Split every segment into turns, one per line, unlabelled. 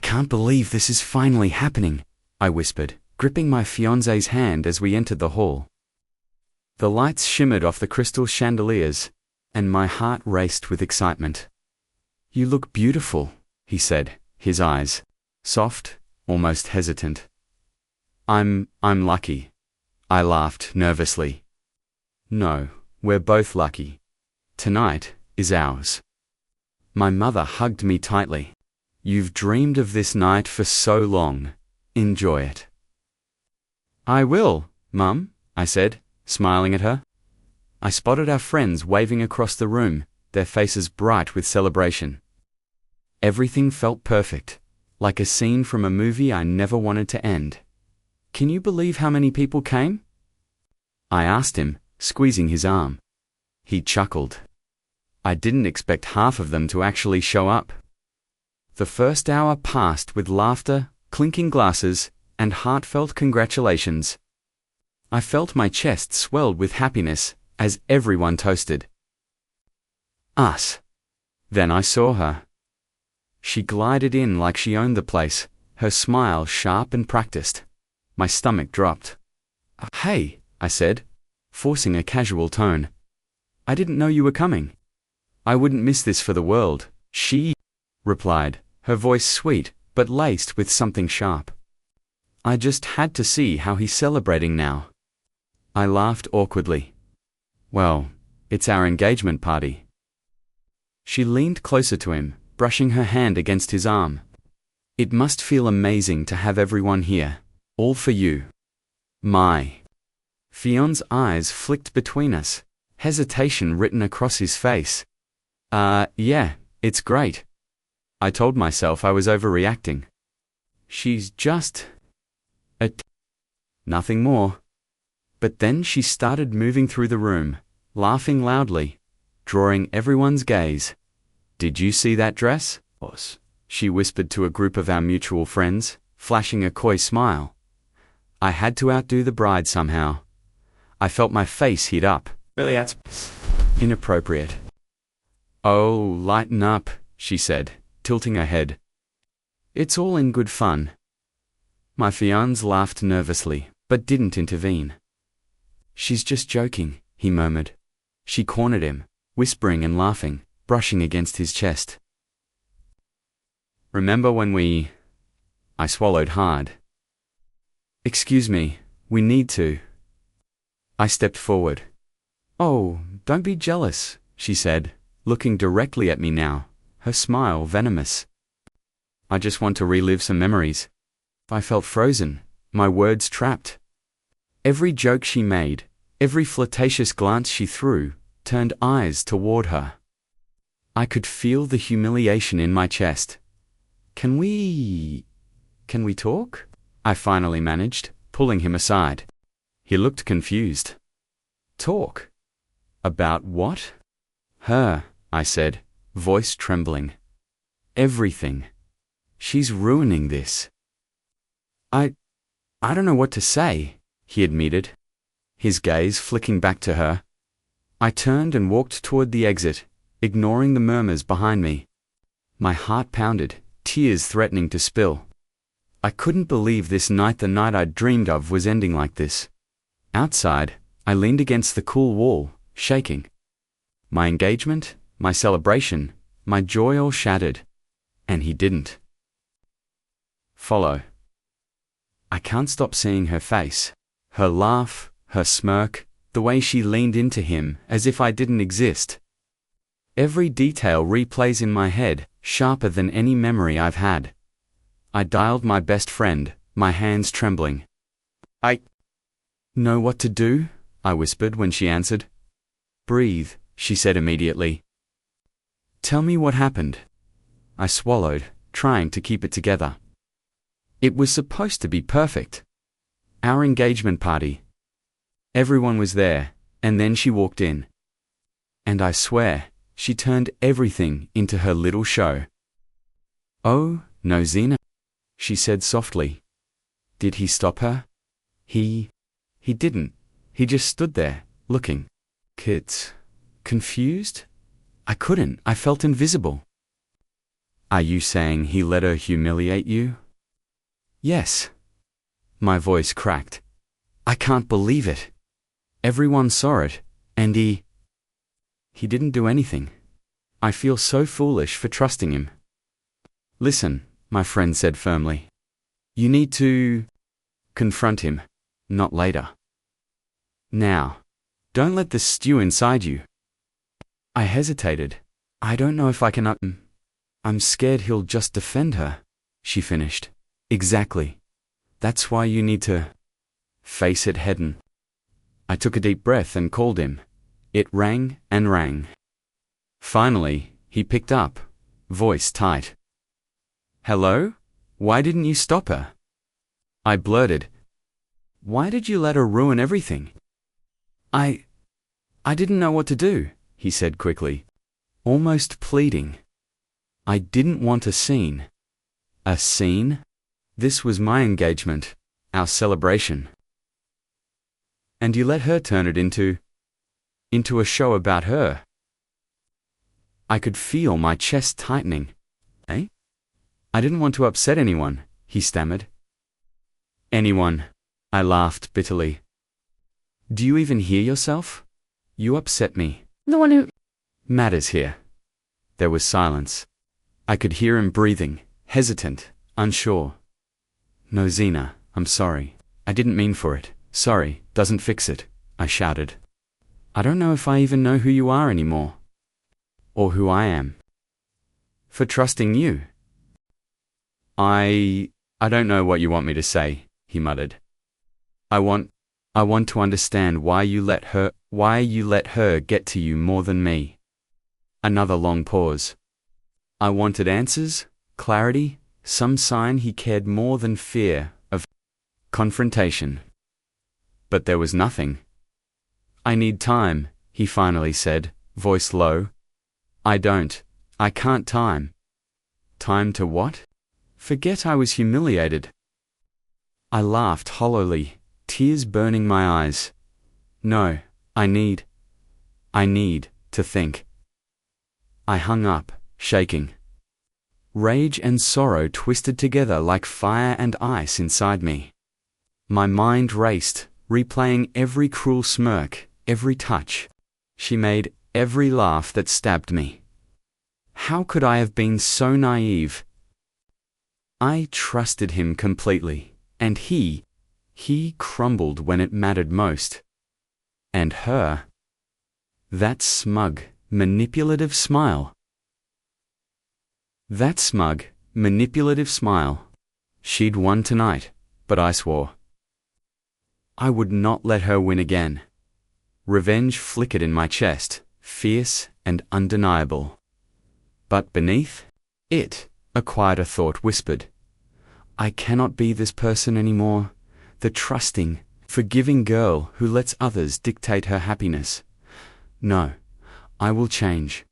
can't believe this is finally happening, I whispered, gripping my fiancé's hand as we entered the hall. The lights shimmered off the crystal chandeliers, and my heart raced with excitement. You look beautiful, he said, his eyes soft, almost hesitant. I'm lucky. I laughed nervously. No, we're both lucky. Tonight is ours. My mother hugged me tightly. You've dreamed of this night for so long. Enjoy it. I will, Mum, I said, smiling at her. I spotted our friends waving across the room, their faces bright with celebration. Everything felt perfect, like a scene from a movie I never wanted to end. Can you believe how many people came? I asked him, squeezing his arm. He chuckled. I didn't expect half of them to actually show up. The first hour passed with laughter, clinking glasses, and heartfelt congratulations. I felt my chest swelled with happiness as everyone toasted. Us. Then I saw her. She glided in like she owned the place, her smile sharp and practiced. My stomach dropped. Hey, I said, forcing a casual tone. I didn't know you were coming. I wouldn't miss this for the world, she replied, her voice sweet, but laced with something sharp. I just had to see how he's celebrating now. I laughed awkwardly. Well, it's our engagement party. She leaned closer to him, brushing her hand against his arm. It must feel amazing to have everyone here, all for you. My fiance's eyes flicked between us, hesitation written across his face. Yeah, it's great. I told myself I was overreacting. She's just nothing more. But then she started moving through the room, laughing loudly, drawing everyone's gaze. Did you see that dress? She whispered to a group of our mutual friends, flashing a coy smile. I had to outdo the bride somehow. I felt my face heat up. Really, that's inappropriate. Oh, lighten up, she said, tilting her head. It's all in good fun. My fiancé laughed nervously, but didn't intervene. She's just joking, he murmured. She cornered him, whispering and laughing, brushing against his chest. Remember when I swallowed hard. Excuse me, we need to. I stepped forward. Oh, don't be jealous, she said, looking directly at me now, her smile venomous. I just want to relive some memories. I felt frozen, my words trapped. Every joke she made, every flirtatious glance she threw, turned eyes toward her. I could feel the humiliation in my chest. Can we talk? I finally managed, pulling him aside. He looked confused. Talk? About what? Her, I said, voice trembling. Everything. She's ruining this. I don't know what to say, he admitted, his gaze flicking back to her. I turned and walked toward the exit, ignoring the murmurs behind me. My heart pounded, tears threatening to spill. I couldn't believe this night, the night I'd dreamed of, was ending like this. Outside, I leaned against the cool wall, shaking. My engagement, my celebration, my joy all shattered. And he didn't follow. I can't stop seeing her face, her laugh, her smirk, the way she leaned into him as if I didn't exist. Every detail replays in my head, sharper than any memory I've had. I dialed my best friend, my hands trembling. I know what to do, I whispered when she answered. Breathe, she said immediately. Tell me what happened. I swallowed, trying to keep it together. It was supposed to be perfect. Our engagement party. Everyone was there, and then she walked in. And I swear, she turned everything into her little show. Oh, no, Zena, she said softly. Did he stop her? He didn't. He just stood there, looking. Kids. Confused? I couldn't. I felt invisible. Are you saying he let her humiliate you? Yes. My voice cracked. I can't believe it. Everyone saw it, and he didn't do anything. I feel so foolish for trusting him. Listen, my friend said firmly. You need to confront him, not later. Now. Don't let this stew inside you. I hesitated. I don't know if I can. I'm scared he'll just defend her, she finished. Exactly. That's why you need to face it head on. I took a deep breath and called him. It rang and rang. Finally, he picked up, voice tight. Hello? Why didn't you stop her? I blurted. Why did you let her ruin everything? I didn't know what to do, he said quickly, almost pleading. I didn't want a scene. A scene? This was my engagement, our celebration. And you let her turn it into a show about her. I could feel my chest tightening. Eh? I didn't want to upset anyone, he stammered. Anyone, I laughed bitterly. Do you even hear yourself? You upset me.
The one who
matters here. There was silence. I could hear him breathing, hesitant, unsure. No, Zena, I'm sorry. I didn't mean for it. Sorry, doesn't fix it, I shouted. I don't know if I even know who you are anymore. Or who I am. For trusting you. I don't know what you want me to say, he muttered. I want to understand why you let her get to you more than me. Another long pause. I wanted answers, clarity, some sign he cared more than fear of confrontation. But there was nothing. I need time, he finally said, voice low. I can't time. Time to what? Forget I was humiliated. I laughed hollowly, tears burning my eyes. No, I need to think. I hung up, shaking. Rage and sorrow twisted together like fire and ice inside me. My mind raced, replaying every cruel smirk, every touch she made, every laugh that stabbed me. How could I have been so naive? I trusted him completely, and he crumbled when it mattered most. And her, that smug, manipulative smile. She'd won tonight, but I swore I would not let her win again. Revenge flickered in my chest, fierce and undeniable. But beneath it, a quieter thought whispered, I cannot be this person anymore, the trusting, forgiving girl who lets others dictate her happiness. No, I will change.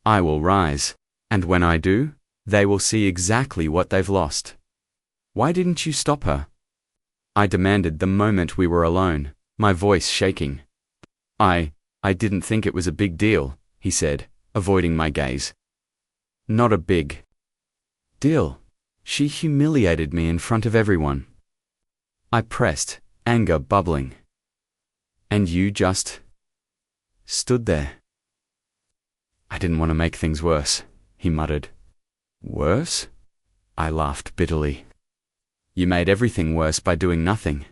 I will rise, and when I do, they will see exactly what they've lost. Why didn't you stop her? I demanded the moment we were alone, my voice shaking. I didn't think it was a big deal, he said, avoiding my gaze. Not a big deal. She humiliated me in front of everyone. I pressed, anger bubbling. And you just stood there. I didn't want to make things worse, he muttered. Worse? I laughed bitterly. You made everything worse by doing nothing.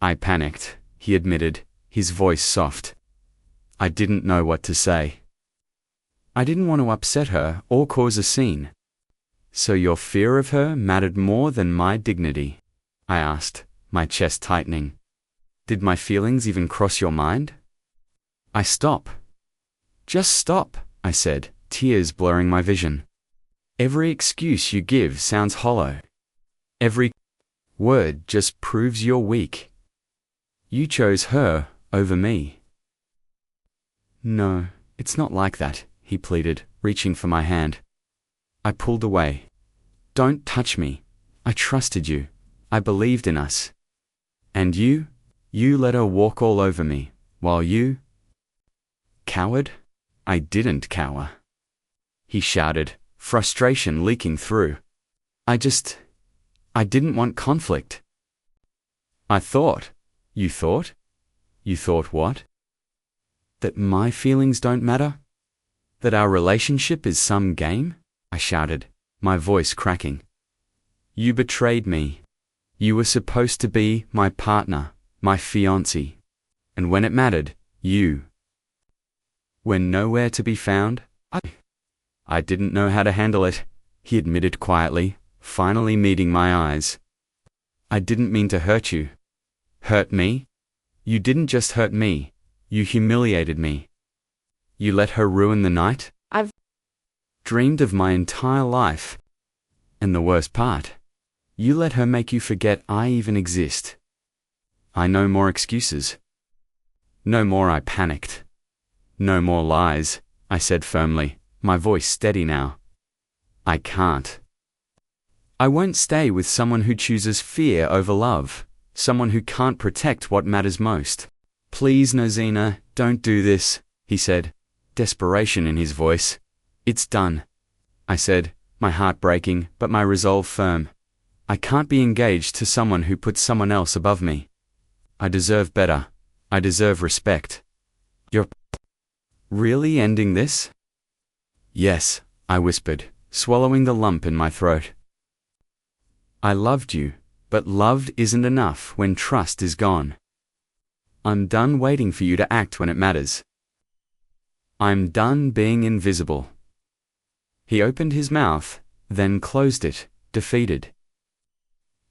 I panicked, he admitted, his voice soft. I didn't know what to say. I didn't want to upset her or cause a scene. So your fear of her mattered more than my dignity? I asked, my chest tightening. Did my feelings even cross your mind? Stop. Just stop, I said, tears blurring my vision. Every excuse you give sounds hollow. Every word just proves you're weak. You chose her over me. No, it's not like that, he pleaded, reaching for my hand. I pulled away. Don't touch me. I trusted you. I believed in us. And you let her walk all over me, while you... Coward? I didn't cower. he shouted, frustration leaking through. I didn't want conflict. I thought. You thought? You thought what? That my feelings don't matter? That our relationship is some game? I shouted, my voice cracking. You betrayed me. You were supposed to be my partner, my fiancé. And when it mattered, you were nowhere to be found. I didn't know how to handle it, he admitted quietly, finally meeting my eyes. I didn't mean to hurt you. Hurt me? You didn't just hurt me, you humiliated me. You let her ruin the night I've dreamed of my entire life. And the worst part, you let her make you forget I even exist. No more excuses. No more, I panicked. No more lies, I said firmly, my voice steady now. I can't. I won't stay with someone who chooses fear over love, someone who can't protect what matters most. Please, Nozina, don't do this, he said, desperation in his voice. It's done, I said, my heart breaking, but my resolve firm. I can't be engaged to someone who puts someone else above me. I deserve better. I deserve respect. You're really ending this? Yes, I whispered, swallowing the lump in my throat. I loved you, but loved isn't enough when trust is gone. I'm done waiting for you to act when it matters. I'm done being invisible. He opened his mouth, then closed it, defeated.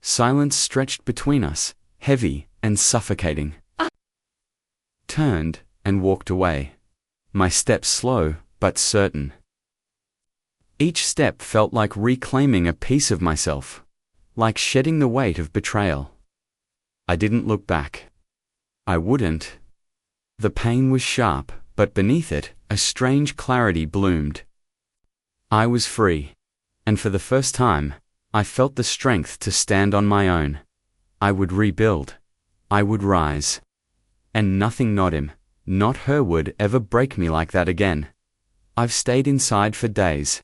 Silence stretched between us, heavy and suffocating. Turned and walked away. My steps slow but certain. Each step felt like reclaiming a piece of myself, like shedding the weight of betrayal. I didn't look back. I wouldn't. The pain was sharp, but beneath it, a strange clarity bloomed. I was free, and for the first time, I felt the strength to stand on my own. I would rebuild. I would rise. And nothing, not him, not her, would ever break me like that again. I've stayed inside for days,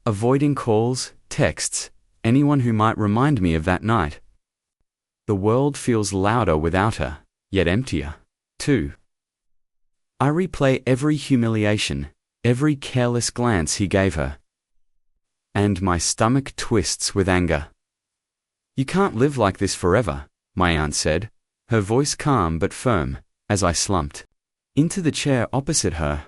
avoiding calls, texts, anyone who might remind me of that night. The world feels louder without her, yet emptier, too. I replay every humiliation, every careless glance he gave her. And my stomach twists with anger. You can't live like this forever, my aunt said, her voice calm but firm, as I slumped into the chair opposite her.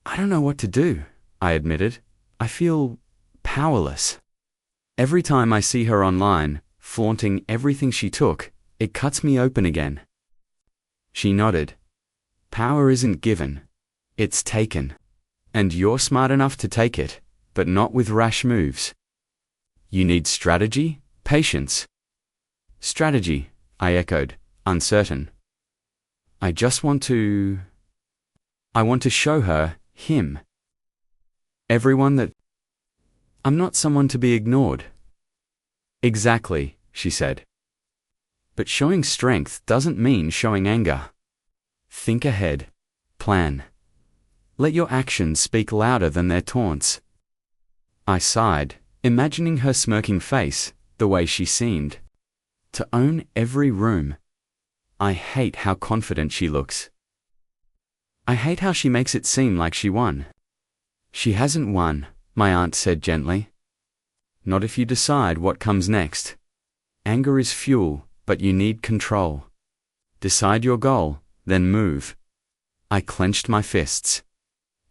I don't know what to do, I admitted. I feel powerless. Every time I see her online, flaunting everything she took, it cuts me open again. She nodded. Power isn't given. It's taken. And you're smart enough to take it, but not with rash moves. You need strategy, patience. Strategy, I echoed, uncertain. I want to show her, him. Everyone that I'm not someone to be ignored. Exactly, she said. But showing strength doesn't mean showing anger. Think ahead. Plan. Let your actions speak louder than their taunts. I sighed, imagining her smirking face, the way she seemed to own every room. I hate how confident she looks. I hate how she makes it seem like she won. She hasn't won, my aunt said gently. Not if you decide what comes next. Anger is fuel, but you need control. Decide your goal, then move. I clenched my fists.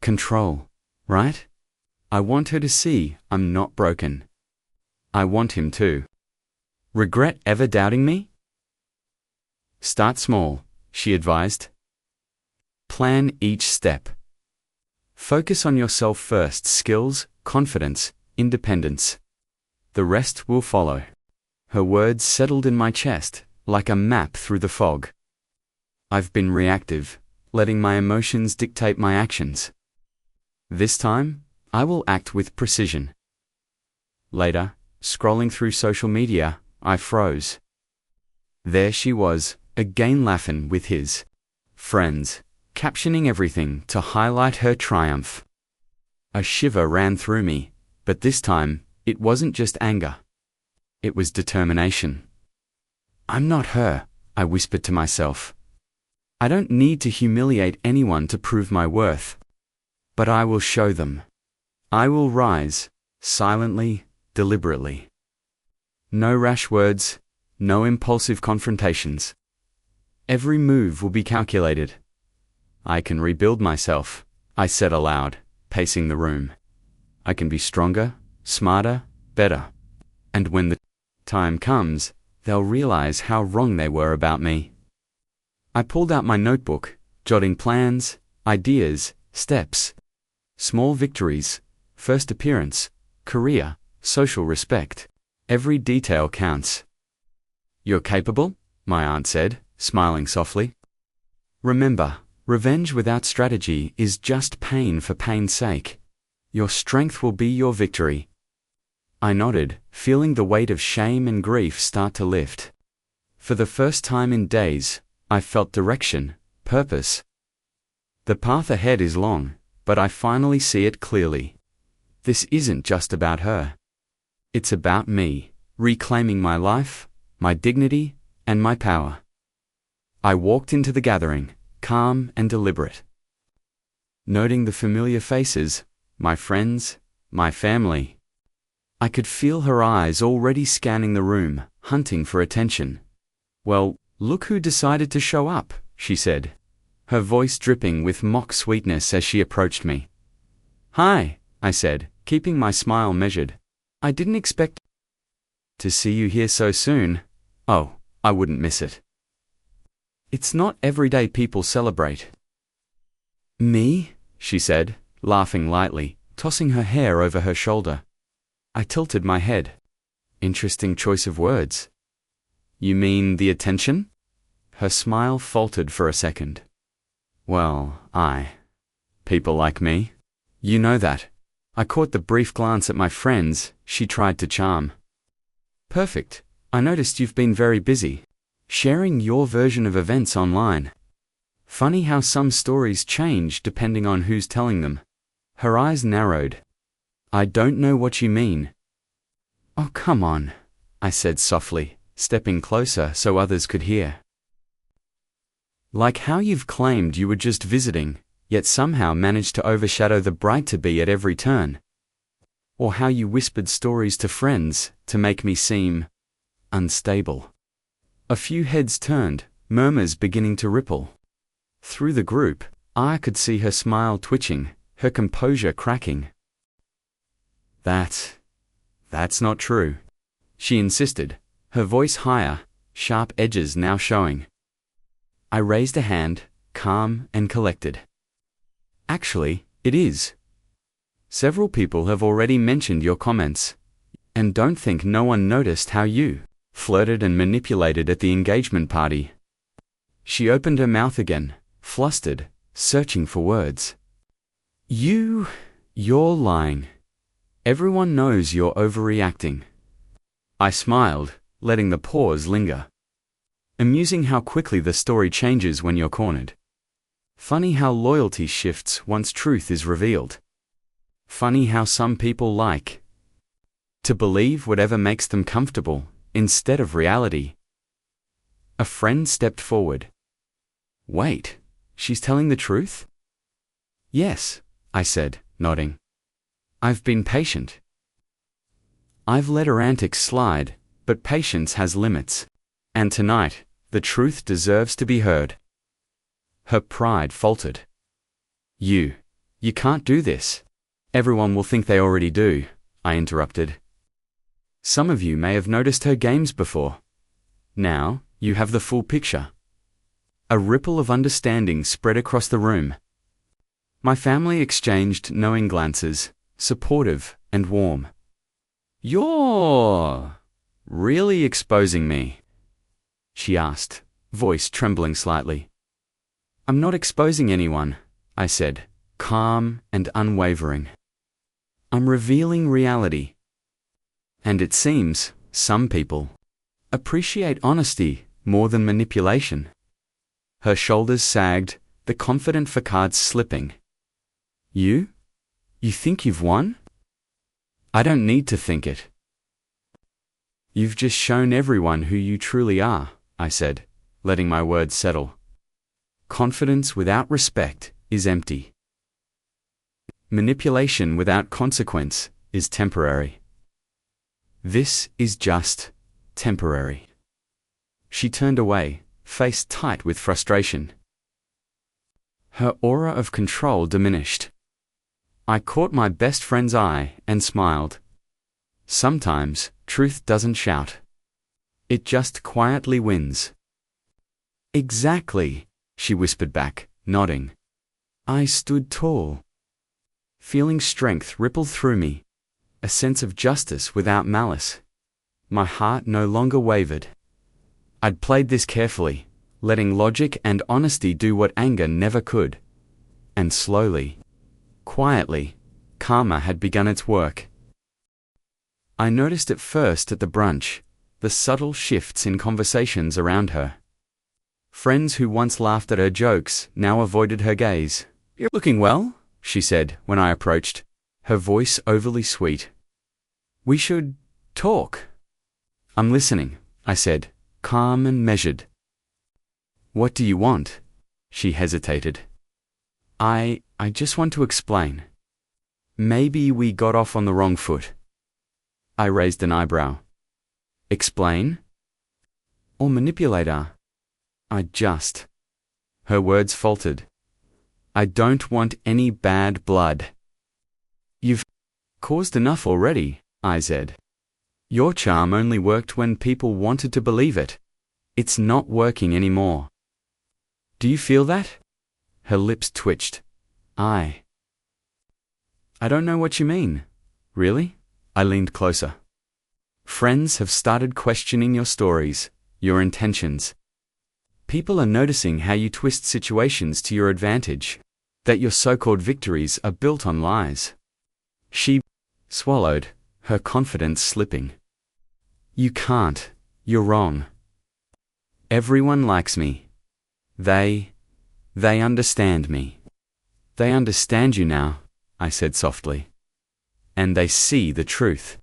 Control, right? I want her to see I'm not broken. I want him to. Regret ever doubting me? Start small, she advised. Plan each step. Focus on yourself first: skills, confidence, independence. The rest will follow. Her words settled in my chest, like a map through the fog. I've been reactive, letting my emotions dictate my actions. This time, I will act with precision. Later, scrolling through social media, I froze. There she was, again laughing with his friends, captioning everything to highlight her triumph. A shiver ran through me, but this time, it wasn't just anger. It was determination. I'm not her, I whispered to myself. I don't need to humiliate anyone to prove my worth. But I will show them. I will rise, silently, deliberately. No rash words, no impulsive confrontations. Every move will be calculated. I can rebuild myself, I said aloud, pacing the room. I can be stronger, smarter, better. And when the time comes, they'll realize how wrong they were about me. I pulled out my notebook, jotting plans, ideas, steps, small victories, first appearance, career, social respect. Every detail counts. You're capable, my aunt said, smiling softly. Remember, revenge without strategy is just pain for pain's sake. Your strength will be your victory. I nodded, feeling the weight of shame and grief start to lift. For the first time in days, I felt direction, purpose. The path ahead is long, but I finally see it clearly. This isn't just about her. It's about me, reclaiming my life, my dignity, and my power. I walked into the gathering, calm and deliberate. Noting the familiar faces, my friends, my family. I could feel her eyes already scanning the room, hunting for attention. Well, look who decided to show up, she said, her voice dripping with mock sweetness as she approached me. Hi, I said, keeping my smile measured. I didn't expect to see you here so soon. Oh, I wouldn't miss it. It's not every day people celebrate. Me? She said, laughing lightly, tossing her hair over her shoulder. I tilted my head. Interesting choice of words. You mean the attention? Her smile faltered for a second. Well, people like me. You know that. I caught the brief glance at my friends she tried to charm. Perfect. I noticed you've been very busy, sharing your version of events online. Funny how some stories change depending on who's telling them. Her eyes narrowed. I don't know what you mean. Oh, come on, I said softly, stepping closer so others could hear. Like how you've claimed you were just visiting, yet somehow managed to overshadow the bride-to-be at every turn. Or how you whispered stories to friends to make me seem unstable. A few heads turned, murmurs beginning to ripple. Through the group, I could see her smile twitching, her composure cracking. That's not true, she insisted, her voice higher, sharp edges now showing. I raised a hand, calm and collected. Actually, it is. Several people have already mentioned your comments, and don't think no one noticed how you flirted and manipulated at the engagement party. She opened her mouth again, flustered, searching for words. You're lying. Everyone knows you're overreacting. I smiled, letting the pause linger. Amusing how quickly the story changes when you're cornered. Funny how loyalty shifts once truth is revealed. Funny how some people like to believe whatever makes them comfortable, instead of reality. A friend stepped forward. Wait, she's telling the truth? Yes, I said, nodding. I've been patient. I've let her antics slide, but patience has limits. And tonight, the truth deserves to be heard. Her pride faltered. You can't do this. Everyone will think they already do, I interrupted. Some of you may have noticed her games before. Now, you have the full picture. A ripple of understanding spread across the room. My family exchanged knowing glances, supportive and warm. You're really exposing me? She asked, voice trembling slightly. I'm not exposing anyone, I said, calm and unwavering. I'm revealing reality. And it seems, some people appreciate honesty more than manipulation. Her shoulders sagged, the confident facades slipping. You You think you've won? I don't need to think it. You've just shown everyone who you truly are, I said, letting my words settle. Confidence without respect is empty. Manipulation without consequence is temporary. This is just temporary. She turned away, face tight with frustration. Her aura of control diminished. I caught my best friend's eye and smiled. Sometimes, truth doesn't shout. It just quietly wins. Exactly, she whispered back, nodding. I stood tall. Feeling strength ripple through me, a sense of justice without malice. My heart no longer wavered. I'd played this carefully, letting logic and honesty do what anger never could. And slowly, quietly, karma had begun its work. I noticed it first at the brunch, the subtle shifts in conversations around her. Friends who once laughed at her jokes now avoided her gaze. You're looking well, she said when I approached, her voice overly sweet. We should talk. I'm listening, I said, calm and measured. What do you want? She hesitated. I just want to explain. Maybe we got off on the wrong foot. I raised an eyebrow. Explain? Or manipulate her? Her words faltered. I don't want any bad blood. You've caused enough already, I said. Your charm only worked when people wanted to believe it. It's not working anymore. Do you feel that? Her lips twitched. I don't know what you mean. Really? I leaned closer. Friends have started questioning your stories, your intentions. People are noticing how you twist situations to your advantage, that your so-called victories are built on lies. She swallowed, her confidence slipping. You can't. You're wrong. Everyone likes me. They understand me. They understand you now, I said softly. And they see the truth.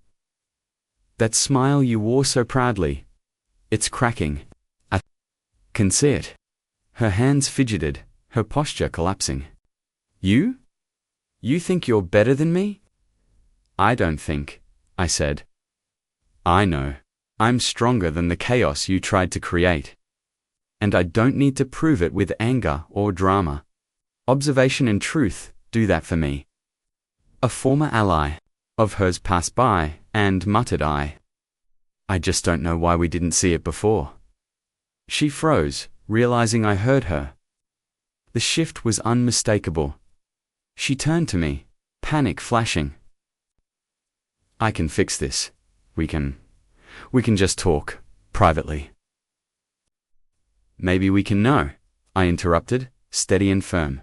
That smile you wore so proudly, it's cracking. I can see it. Her hands fidgeted, her posture collapsing. You? You think you're better than me? I don't think, I said. I know. I'm stronger than the chaos you tried to create. And I don't need to prove it with anger or drama. Observation and truth do that for me. A former ally of hers passed by and muttered I just don't know why we didn't see it before. She froze, realizing I heard her. The shift was unmistakable. She turned to me, panic flashing. I can fix this. We can just talk, privately. Maybe we can know, I interrupted, steady and firm.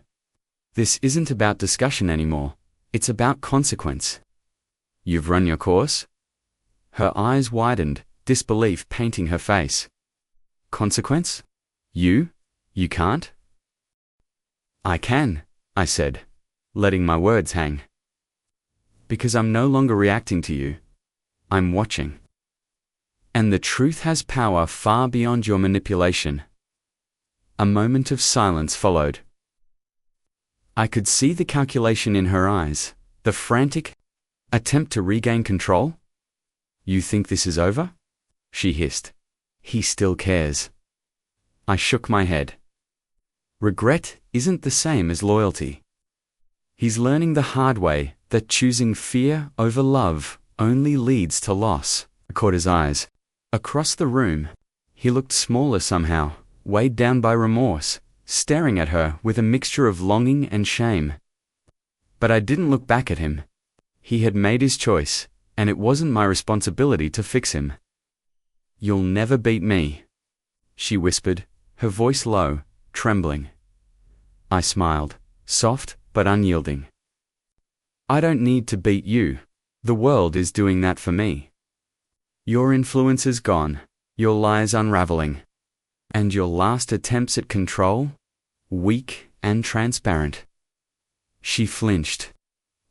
This isn't about discussion anymore. It's about consequence. You've run your course? Her eyes widened, disbelief painting her face. Consequence? You can't? I can, I said, letting my words hang. Because I'm no longer reacting to you. I'm watching. And the truth has power far beyond your manipulation. A moment of silence followed. I could see the calculation in her eyes, the frantic attempt to regain control. You think this is over? She hissed. He still cares. I shook my head. Regret isn't the same as loyalty. He's learning the hard way that choosing fear over love only leads to loss. I caught his eyes. Across the room, he looked smaller somehow, weighed down by remorse, staring at her with a mixture of longing and shame. But I didn't look back at him. He had made his choice, and it wasn't my responsibility to fix him. You'll never beat me, she whispered, her voice low, trembling. I smiled, soft but unyielding. I don't need to beat you. The world is doing that for me. Your influence is gone, your lies unraveling. And your last attempts at control? Weak and transparent. She flinched.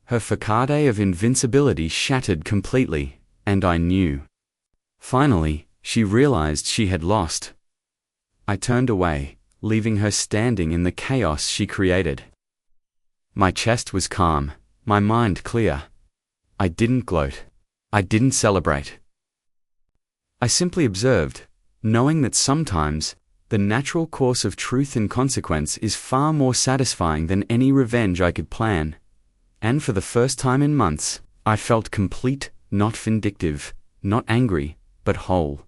Her facade of invincibility shattered completely, and I knew. Finally, she realized she had lost. I turned away, leaving her standing in the chaos she created. My chest was calm, my mind clear. I didn't gloat. I didn't celebrate. I simply observed, knowing that sometimes, the natural course of truth and consequence is far more satisfying than any revenge I could plan. And for the first time in months, I felt complete, not vindictive, not angry, but whole.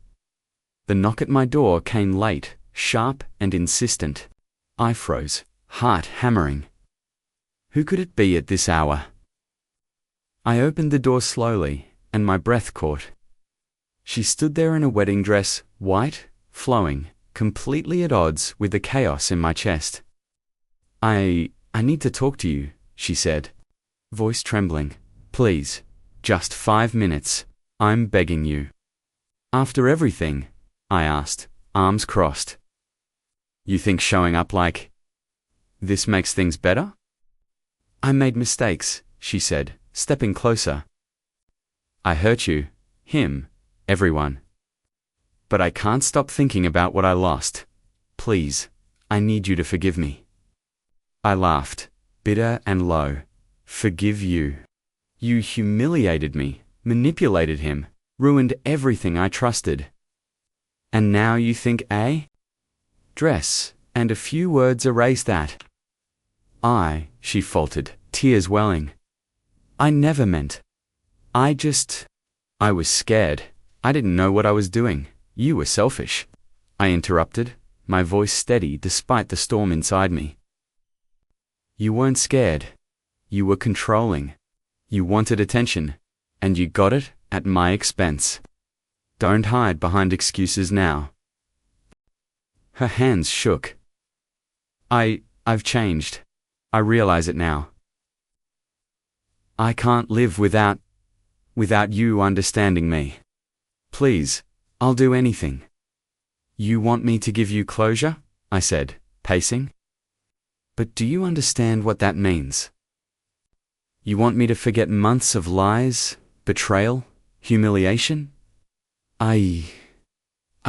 The knock at my door came late, sharp and insistent. I froze, heart hammering. Who could it be at this hour? I opened the door slowly, and my breath caught. She stood there in a wedding dress, white, flowing, completely at odds with the chaos in my chest. I need to talk to you, she said, voice trembling. Please, just 5 minutes. I'm begging you. After everything? I asked, arms crossed. You think showing up like this makes things better? I made mistakes, she said, stepping closer. I hurt you, him, everyone. But I can't stop thinking about what I lost. Please, I need you to forgive me. I laughed, bitter and low. Forgive you. You humiliated me, manipulated him, ruined everything I trusted. And now you think dress, and a few words erase that. She faltered, tears welling. I never meant. I was scared. I didn't know what I was doing. You were selfish. I interrupted, my voice steady despite the storm inside me. You weren't scared. You were controlling. You wanted attention, and you got it at my expense. Don't hide behind excuses now. Her hands shook. I've changed. I realize it now. I can't live without you understanding me. Please, I'll do anything. You want me to give you closure? I said, pacing. But do you understand what that means? You want me to forget months of lies, betrayal, humiliation? I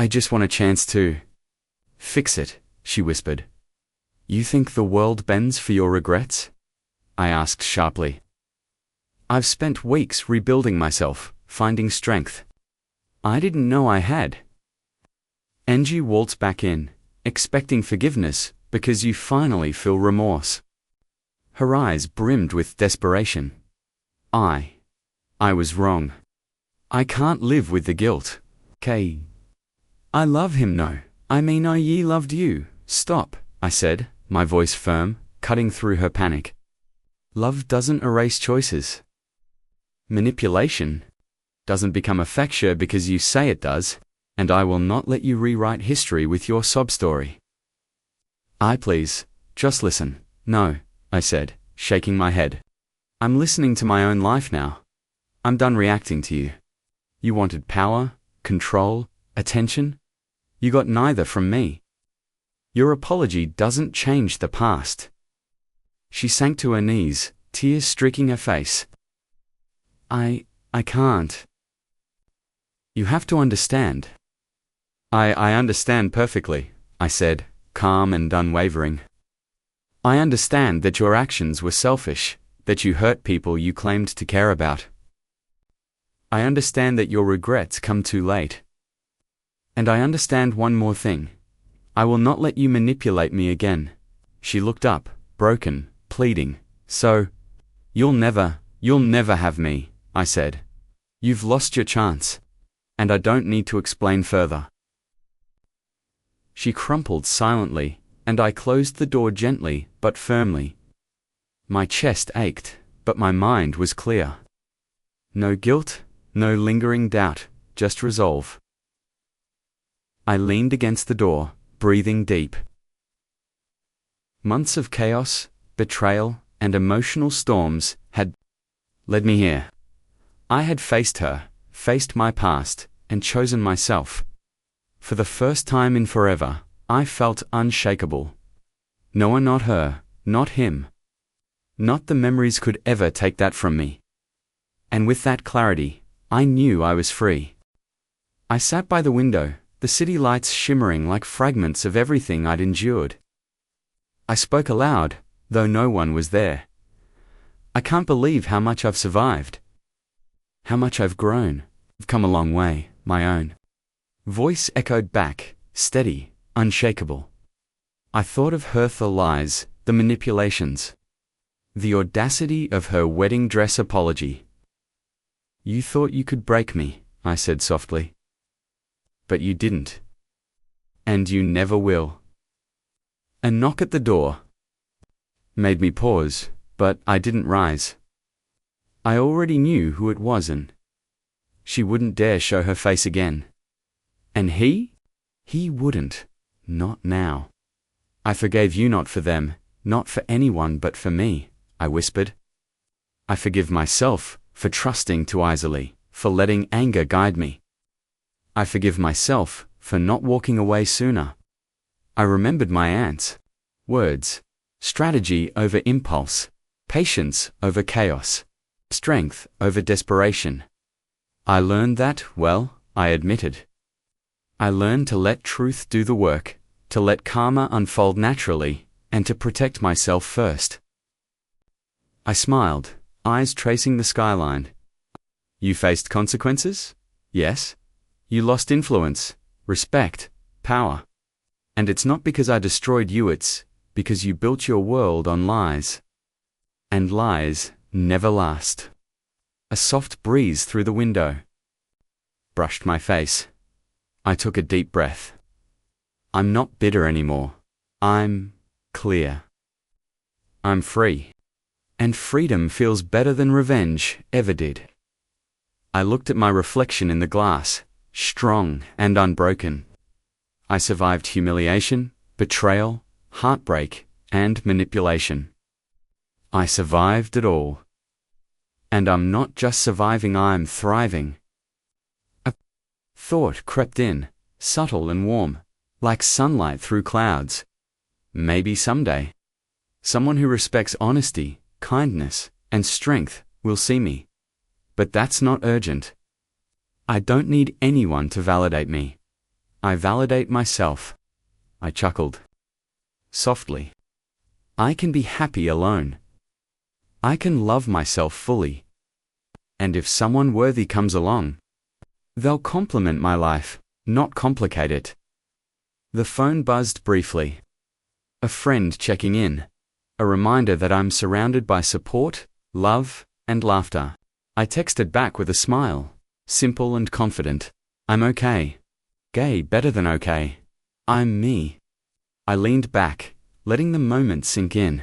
just want a chance to fix it, she whispered. You think the world bends for your regrets? I asked sharply. I've spent weeks rebuilding myself, finding strength. I didn't know I had. Angie waltzed back in, expecting forgiveness because you finally feel remorse. Her eyes brimmed with desperation. I was wrong. I can't live with the guilt. Kay. I love him, no. I mean I loved you. Stop, I said, my voice firm, cutting through her panic. Love doesn't erase choices. Manipulation doesn't become affection because you say it does, and I will not let you rewrite history with your sob story. Please, just listen. No, I said, shaking my head. I'm listening to my own life now. I'm done reacting to you. You wanted power, control, attention. You got neither from me. Your apology doesn't change the past. She sank to her knees, tears streaking her face. I can't. You have to understand. I understand perfectly, I said, calm and unwavering. I understand that your actions were selfish, that you hurt people you claimed to care about. I understand that your regrets come too late. And I understand one more thing. I will not let you manipulate me again. She looked up, broken, pleading. So, you'll never have me, I said. You've lost your chance. And I don't need to explain further. She crumpled silently, and I closed the door gently but firmly. My chest ached, but my mind was clear. No guilt, no lingering doubt, just resolve. I leaned against the door, breathing deep. Months of chaos, betrayal, and emotional storms had led me here. I had faced her, faced my past, and chosen myself. For the first time in forever, I felt unshakable. No one, not her, not him. Not the memories could ever take that from me. And with that clarity, I knew I was free. I sat by the window, the city lights shimmering like fragments of everything I'd endured. I spoke aloud, though no one was there. I can't believe how much I've survived. How much I've grown. I've come a long way, my own. Voice echoed back, steady, unshakable. I thought of Hertha lies, the manipulations. The audacity of her wedding dress apology. You thought you could break me, I said softly. But you didn't. And you never will. A knock at the door made me pause, but I didn't rise. I already knew who it was, and she wouldn't dare show her face again. And he? He wouldn't. Not now. I forgave you not for them, not for anyone but for me, I whispered. I forgive myself for trusting too easily, for letting anger guide me. I forgive myself for not walking away sooner. I remembered my aunt's words: strategy over impulse, patience over chaos, strength over desperation. I learned that, well, I admitted. I learned to let truth do the work, to let karma unfold naturally, and to protect myself first. I smiled, eyes tracing the skyline. You faced consequences? Yes. You lost influence, respect, power. And it's not because I destroyed you, it's because you built your world on lies. And lies never last. A soft breeze through the window brushed my face. I took a deep breath. I'm not bitter anymore. I'm clear. I'm free. And freedom feels better than revenge ever did. I looked at my reflection in the glass, strong and unbroken. I survived humiliation, betrayal, heartbreak, and manipulation. I survived it all. And I'm not just surviving, I'm thriving. A thought crept in, subtle and warm, like sunlight through clouds. Maybe someday, someone who respects honesty, kindness, and strength will see me. But that's not urgent. I don't need anyone to validate me. I validate myself. I chuckled. Softly. I can be happy alone. I can love myself fully. And if someone worthy comes along, they'll complement my life, not complicate it. The phone buzzed briefly. A friend checking in. A reminder that I'm surrounded by support, love, and laughter. I texted back with a smile. Simple and confident. I'm okay. Gay better than okay. I'm me. I leaned back, letting the moment sink in.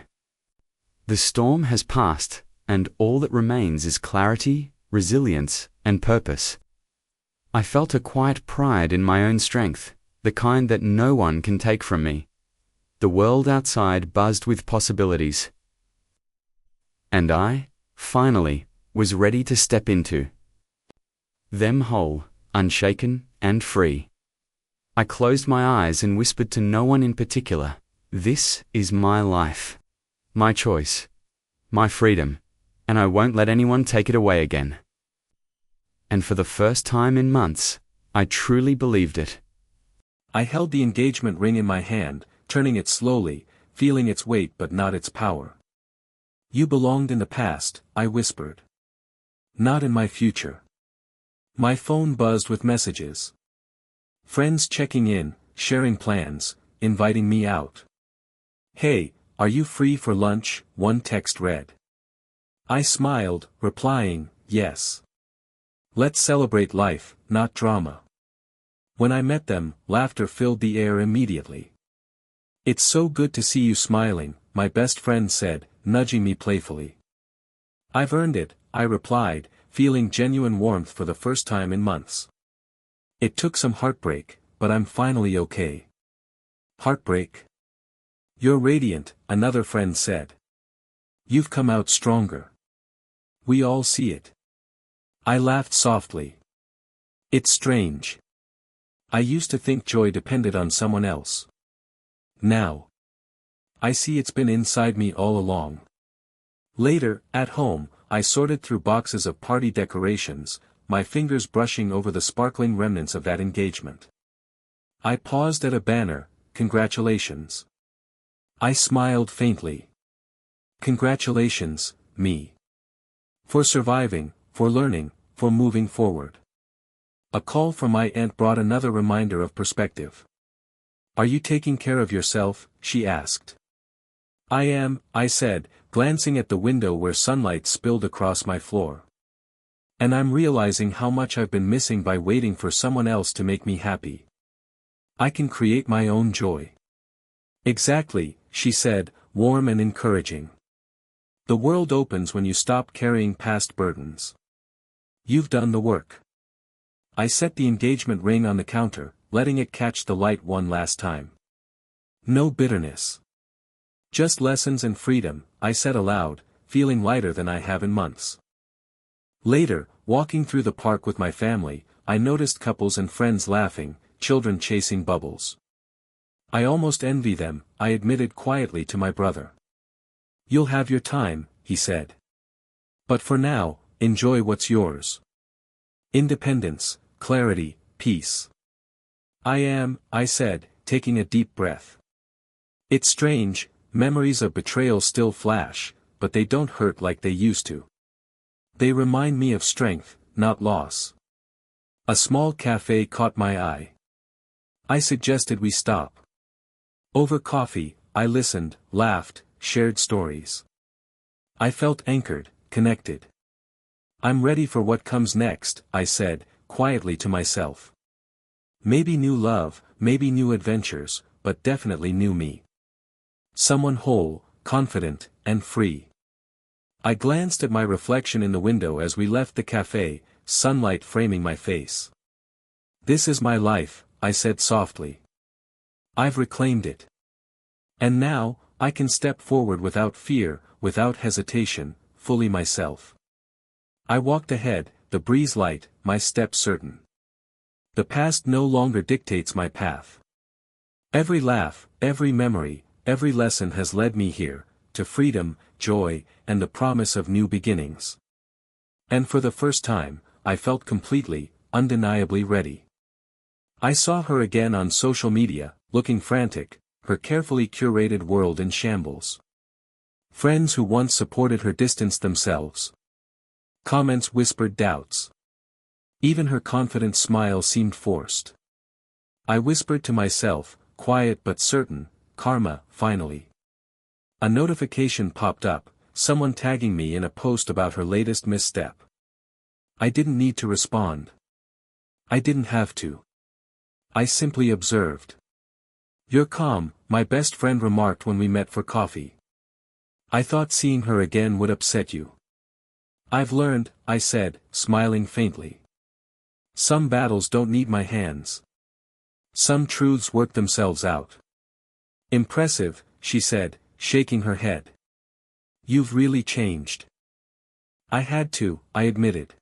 The storm has passed, and all that remains is clarity, resilience, and purpose. I felt a quiet pride in my own strength, the kind that no one can take from me. The world outside buzzed with possibilities. And I, finally, was ready to step into them whole, unshaken, and free. I closed my eyes and whispered to no one in particular, this is my life, my choice, my freedom, and I won't let anyone take it away again. And for the first time in months, I truly believed it.
I held the engagement ring in my hand, turning it slowly, feeling its weight but not its power. You belonged in the past, I whispered. Not in my future. My phone buzzed with messages. Friends checking in, sharing plans, inviting me out. Hey, are you free for lunch? One text read. I smiled, replying, yes. Let's celebrate life, not drama. When I met them, laughter filled the air immediately. It's so good to see you smiling, my best friend said, nudging me playfully. I've earned it, I replied, feeling genuine warmth for the first time in months. It took some heartbreak, but I'm finally okay. Heartbreak? You're radiant, another friend said. You've come out stronger. We all see it. I laughed softly. It's strange. I used to think joy depended on someone else. Now, I see it's been inside me all along. Later, at home, I sorted through boxes of party decorations, my fingers brushing over the sparkling remnants of that engagement. I paused at a banner, "Congratulations." I smiled faintly. Congratulations, me. For surviving, for learning, for moving forward. A call from my aunt brought another reminder of perspective. "Are you taking care of yourself?" she asked. "I am," I said, glancing at the window where sunlight spilled across my floor. "And I'm realizing how much I've been missing by waiting for someone else to make me happy. I can create my own joy." "Exactly," she said, warm and encouraging. "The world opens when you stop carrying past burdens. You've done the work." I set the engagement ring on the counter, letting it catch the light one last time. "No bitterness. Just lessons and freedom," I said aloud, feeling lighter than I have in months. Later, walking through the park with my family, I noticed couples and friends laughing, children chasing bubbles. "I almost envy them," I admitted quietly to my brother. "You'll have your time," he said. "But for now, enjoy what's yours. Independence, clarity, peace." I said, taking a deep breath. "It's strange, memories of betrayal still flash, but they don't hurt like they used to. They remind me of strength, not loss." A small cafe caught my eye. I suggested we stop. Over coffee, I listened, laughed, shared stories. I felt anchored, connected. "I'm ready for what comes next," I said, quietly to myself. Maybe new love, maybe new adventures, but definitely new me. Someone whole, confident, and free. I glanced at my reflection in the window as we left the cafe, sunlight framing my face. "This is my life," I said softly. "I've reclaimed it. And now, I can step forward without fear, without hesitation, fully myself." I walked ahead, the breeze light, my steps certain. The past no longer dictates my path. Every laugh, every memory, every lesson has led me here, to freedom, joy, and the promise of new beginnings. And for the first time, I felt completely, undeniably ready. I saw her again on social media, looking frantic, her carefully curated world in shambles. Friends who once supported her distanced themselves. Comments whispered doubts. Even her confident smile seemed forced. I whispered to myself, quiet but certain, "Karma, finally." A notification popped up, someone tagging me in a post about her latest misstep. I didn't need to respond. I didn't have to. I simply observed. "You're calm," my best friend remarked when we met for coffee. "I thought seeing her again would upset you." "I've learned," I said, smiling faintly. "Some battles don't need my hands. Some truths work themselves out." "Impressive," she said, shaking her head. "You've really changed." "I had to," I admitted.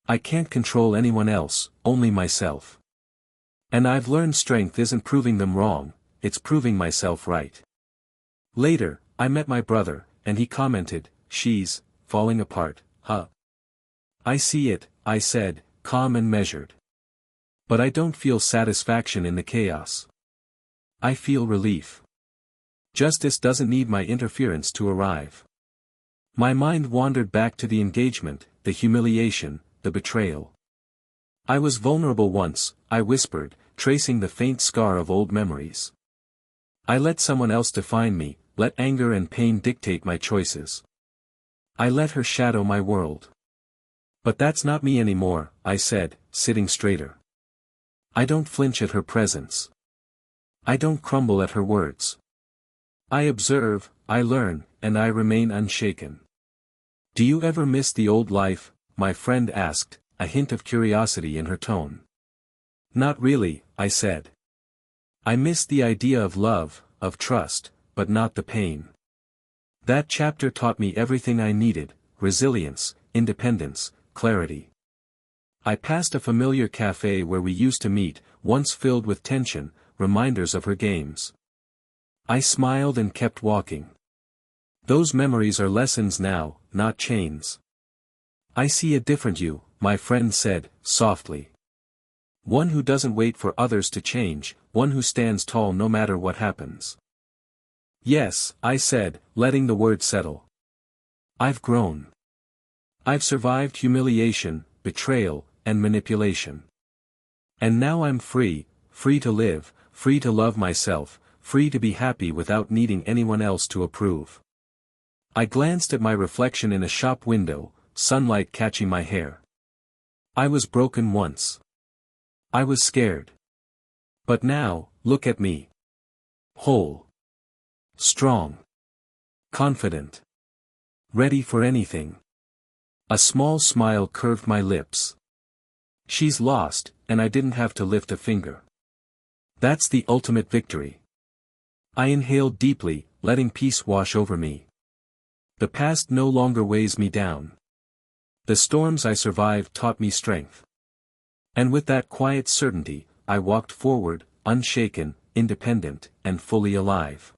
"I can't control anyone else, only myself. And I've learned strength isn't proving them wrong, it's proving myself right." Later, I met my brother, and he commented, "She's falling apart, huh?" "I see it," I said, calm and measured. "But I don't feel satisfaction in the chaos. I feel relief. Justice doesn't need my interference to arrive." My mind wandered back to the engagement, the humiliation, the betrayal. "I was vulnerable once," I whispered, tracing the faint scar of old memories. "I let someone else define me, let anger and pain dictate my choices. I let her shadow my world. But that's not me anymore," I said, sitting straighter. "I don't flinch at her presence. I don't crumble at her words. I observe, I learn, and I remain unshaken." "Do you ever miss the old life?" my friend asked, a hint of curiosity in her tone. "Not really," I said. "I miss the idea of love, of trust, but not the pain. That chapter taught me everything I needed: resilience, independence, clarity." I passed a familiar cafe where we used to meet, once filled with tension, reminders of her games. I smiled and kept walking. Those memories are lessons now, not chains. I see a different you, my friend said, softly. One who doesn't wait for others to change, one who stands tall no matter what happens. Yes, I said, letting the word settle. I've grown. I've survived humiliation, betrayal, and manipulation. And now I'm free, free to live, free to love myself, free to be happy without needing anyone else to approve. I glanced at my reflection in a shop window, sunlight catching my hair. I was broken once. I was scared. But now, look at me. Whole. Strong. Confident. Ready for anything. A small smile curved my lips. She's lost, and I didn't have to lift a finger. That's the ultimate victory. I inhaled deeply, letting peace wash over me. The past no longer weighs me down. The storms I survived taught me strength. And with that quiet certainty, I walked forward, unshaken, independent, and fully alive.